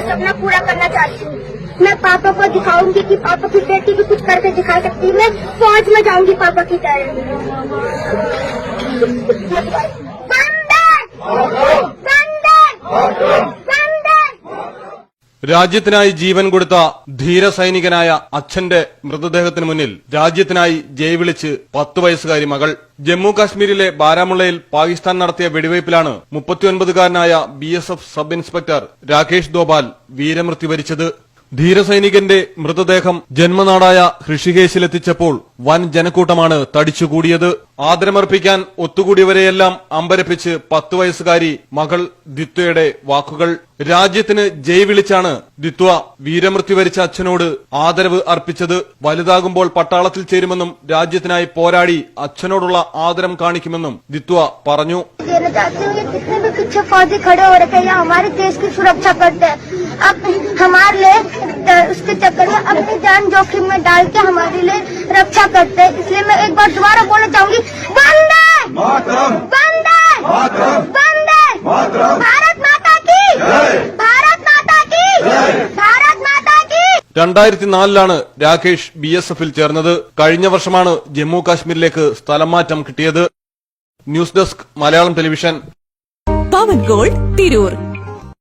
सपना पूरा करना चाहती हूँ। मैं पापा को दिखाऊंगी कि पापा की बेटी भी कुछ करके दिखा सकती है। मैं फौज में जाऊंगी पापा की तरह। രാജ്യത്തിനായി ജീവൻ കൊടുത്ത ധീര സൈനികനായ അച്ഛന്റെ മൃതദേഹത്തിന് മുന്നിൽ രാജ്യത്തിനായി ജയ് വിളിച്ച് 10 വയസ്സുകാരി മകൾ. ജമ്മു കാശ്മീരിലെ ബാരാമുള്ളയിൽ പാകിസ്ഥാൻ നടത്തിയ വെടിവയ്പിലാണ് 39-കാരനായ BSF സബ് ഇൻസ്പെക്ടർ രാകേഷ് ദോബാൽ വീരമൃത്യു വരിച്ചത്. ധീരസൈനികന്റെ മൃതദേഹം ജന്മനാടായ ഋഷികേശിലെത്തിച്ചപ്പോൾ വൻ ജനക്കൂട്ടമാണ് തടിച്ചുകൂടിയത്. ആദരമർപ്പിക്കാൻ ഒത്തുകൂടിയവരെയെല്ലാം അമ്പരപ്പിച്ച് 10 വയസ്സുകാരി മകൾ ദിത്വയുടെ വാക്കുകൾ. രാജ്യത്തിന് ജയ് വിളിച്ചാണ് ദിത്വ വീരമൃത്യു വരിച്ച അച്ഛനോട് ആദരവ് അർപ്പിച്ചത്. വലുതാകുമ്പോൾ പട്ടാളത്തിൽ ചേരുമെന്നും രാജ്യത്തിനായി പോരാടി അച്ഛനോടുള്ള ആദരം കാണിക്കുമെന്നും ദിത്വ പറഞ്ഞു. पीछे फौजी खड़े हो रखे हैं, हमारे देश की सुरक्षा करते हैं। अब हमारे लिए उसके चक्कर में अपनी जान जोखिम में डाल के हमारे लिए रक्षा करते हैं। इसलिए मैं एक बार दोबारा बोलना चाहूंगी, वंदे मातरम, वंदे मातरम, वंदे मातरम, भारत माता की, भारत माता की, भारत माता की. 2004-ലാണ് രാകേഷ് BSFൽ ചേർന്നത്. കഴിഞ്ഞ വർഷമാണ് ജമ്മു കാശ്മീരിലേക്ക് സ്ഥലം മാറ്റം കിട്ടിയത്. News desk Malayalam television. Pavan gold Tirur.